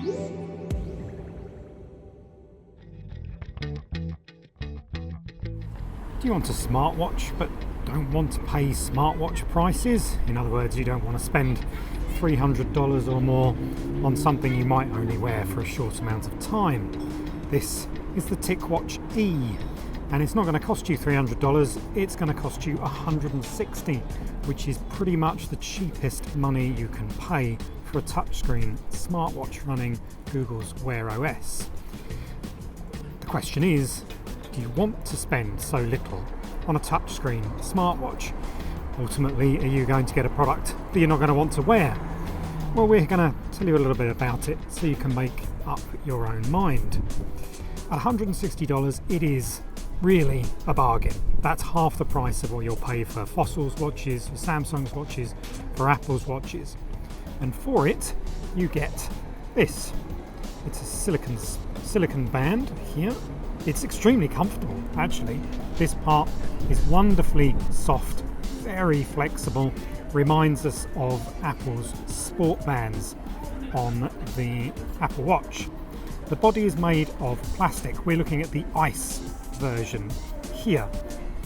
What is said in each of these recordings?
Do you want a smartwatch but don't want to pay smartwatch prices? In other words, you don't want to spend $300 or more on something you might only wear for a short amount of time. This is the Ticwatch E, and it's not going to cost you $300, it's going to cost you $160, which is pretty much the cheapest money you can pay for a touchscreen smartwatch running Google's Wear OS. The question is, do you want to spend so little on a touchscreen smartwatch? Ultimately, are you going to get a product that you're not going to want to wear? Well, we're going to tell you a little bit about it so you can make up your own mind. At $160, it is really a bargain. That's half the price of what you'll pay for Fossil's watches, for Samsung's watches, for Apple's watches. And for it, you get this. It's a silicon band here. It's extremely comfortable, actually. This part is wonderfully soft, very flexible, reminds us of Apple's sport bands on the Apple Watch. The body is made of plastic. We're looking at the ice version here,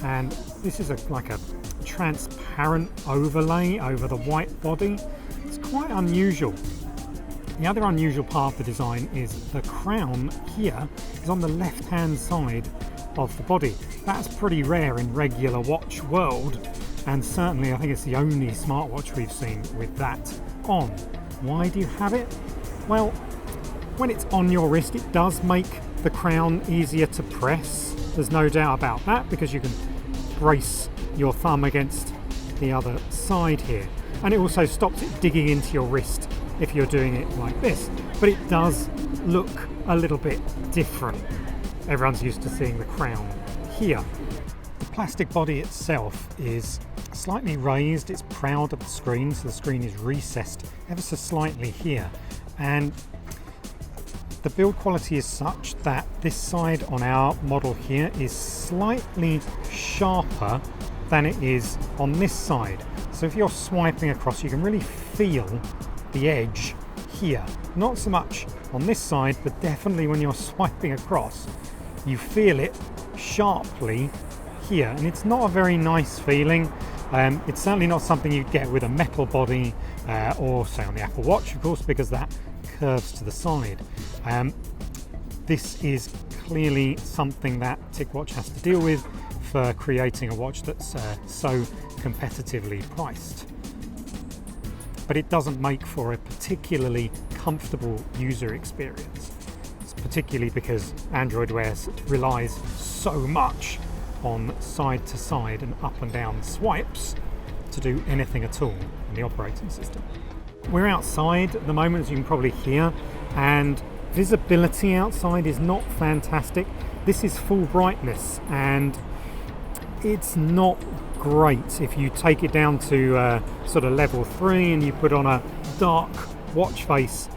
and this is like a transparent overlay over the white body. It's quite unusual. The other unusual part of the design is the crown here is on the left-hand side of the body. That's pretty rare in regular watch world, and certainly I think it's the only smartwatch we've seen with that on. Why do you have it? Well, when it's on your wrist, it does make the crown easier to press. There's no doubt about that, because you can brace your thumb against the other side here. And it also stops it digging into your wrist if you're doing it like this. But it does look a little bit different. Everyone's used to seeing the crown here. The plastic body itself is slightly raised. It's proud of the screen, so the screen is recessed ever so slightly here. And the build quality is such that this side on our model here is slightly sharper than it is on this side. So if you're swiping across, you can really feel the edge here. Not so much on this side, but definitely when you're swiping across, you feel it sharply here. And it's not a very nice feeling. It's certainly not something you'd get with a metal body or say on the Apple Watch, of course, because that curves to the side. This is clearly something that Ticwatch has to deal with for creating a watch that's so competitively priced. But it doesn't make for a particularly comfortable user experience. It's particularly because Android Wear relies so much on side to side and up and down swipes to do anything at all in the operating system. We're outside at the moment, as you can probably hear, and visibility outside is not fantastic. This is full brightness, and it's not great if you take it down to sort of level 3 and you put on a dark watch face.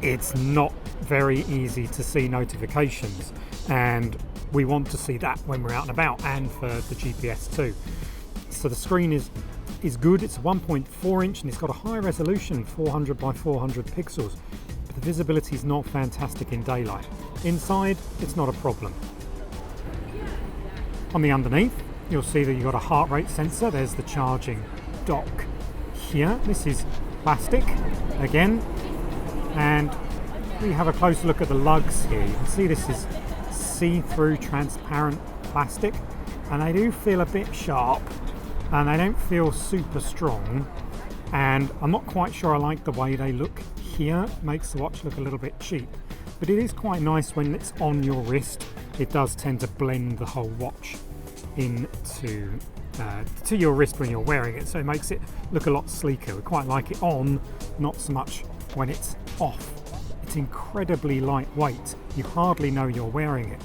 It's not very easy to see notifications, and we want to see that when we're out and about, and for the GPS too. So the screen is good. It's a 1.4 inch and it's got a high resolution, 400 by 400 pixels, but the visibility is not fantastic in daylight. Inside, it's not a problem. On the underneath, you'll see that you've got a heart rate sensor. There's the charging dock here. This is plastic again, and we have a closer look at the lugs here. You can see this is see-through transparent plastic, and they do feel a bit sharp and they don't feel super strong, and I'm not quite sure I like the way they look here. It makes the watch look a little bit cheap, but it is quite nice when it's on your wrist. It does tend to blend the whole watch into to your wrist when you're wearing it, so it makes it look a lot sleeker. We quite like it on, not so much when it's off. It's incredibly lightweight. You hardly know you're wearing it,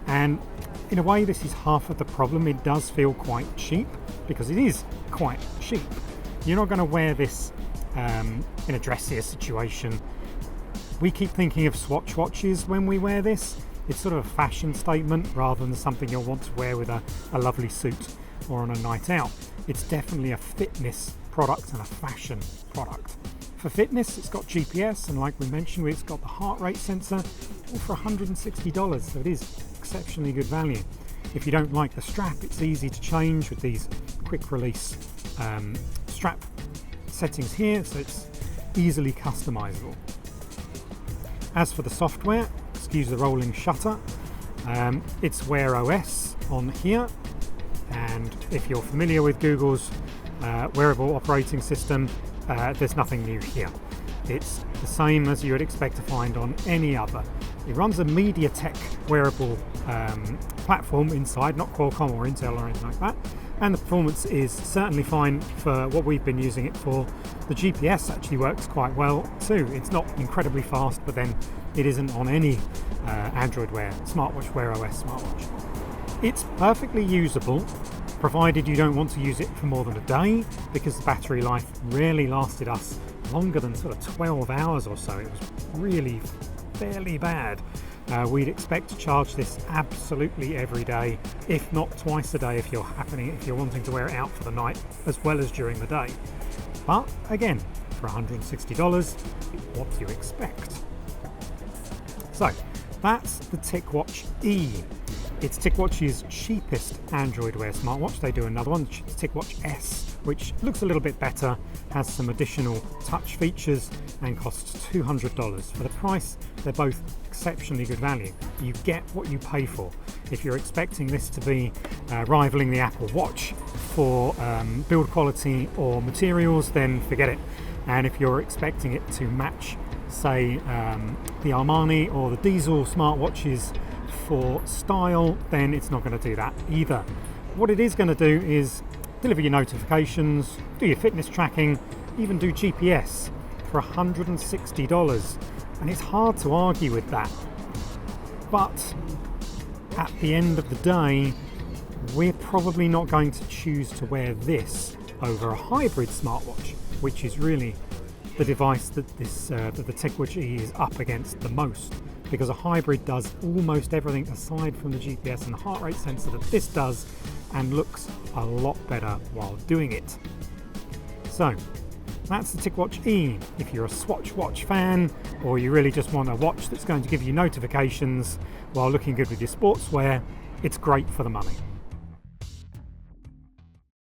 and in a way this is half of the problem. It does feel quite cheap, because it is quite cheap. You're not going to wear this in a dressier situation. We keep thinking of Swatch watches when we wear this. It's sort of a fashion statement rather than something you'll want to wear with a lovely suit or on a night out. It's definitely a fitness product and a fashion product. For fitness, it's got GPS, and like we mentioned, it's got the heart rate sensor, all for $160, so it is exceptionally good value. If you don't like the strap, it's easy to change with these quick release strap settings here, so it's easily customizable. As for the software, excuse the rolling shutter, it's Wear OS on here, and if you're familiar with Google's wearable operating system, there's nothing new here. It's the same as you would expect to find on any other. It runs a MediaTek wearable platform inside, not Qualcomm or Intel or anything like that, and the performance is certainly fine for what we've been using it for. The GPS actually works quite well too. It's not incredibly fast, but then it isn't on any Android Wear smartwatch, Wear OS smartwatch. It's perfectly usable, provided you don't want to use it for more than a day, because the battery life rarely lasted us longer than sort of 12 hours or so. It was really fairly bad. We'd expect to charge this absolutely every day, if not twice a day if you're wanting to wear it out for the night as well as during the day. But again, for $160, what do you expect? So that's the Ticwatch E. It's Ticwatch's cheapest Android Wear smartwatch. They do another one, the Ticwatch S, which looks a little bit better, has some additional touch features, and costs $200. For the price, they're both exceptionally good value. You get what you pay for. If you're expecting this to be rivaling the Apple Watch for build quality or materials, then forget it. And if you're expecting it to match, say, the Armani or the Diesel smartwatches for style, then it's not going to do that either. What it is going to do is deliver your notifications, do your fitness tracking, even do GPS for $160, and it's hard to argue with that. But at the end of the day, we're probably not going to choose to wear this over a hybrid smartwatch, which is really the device that that the Ticwatch E is up against the most, because a hybrid does almost everything aside from the GPS and the heart rate sensor that this does, and looks a lot better while doing it. So that's the Ticwatch E. If you're a Swatch watch fan, or you really just want a watch that's going to give you notifications while looking good with your sportswear, it's great for the money.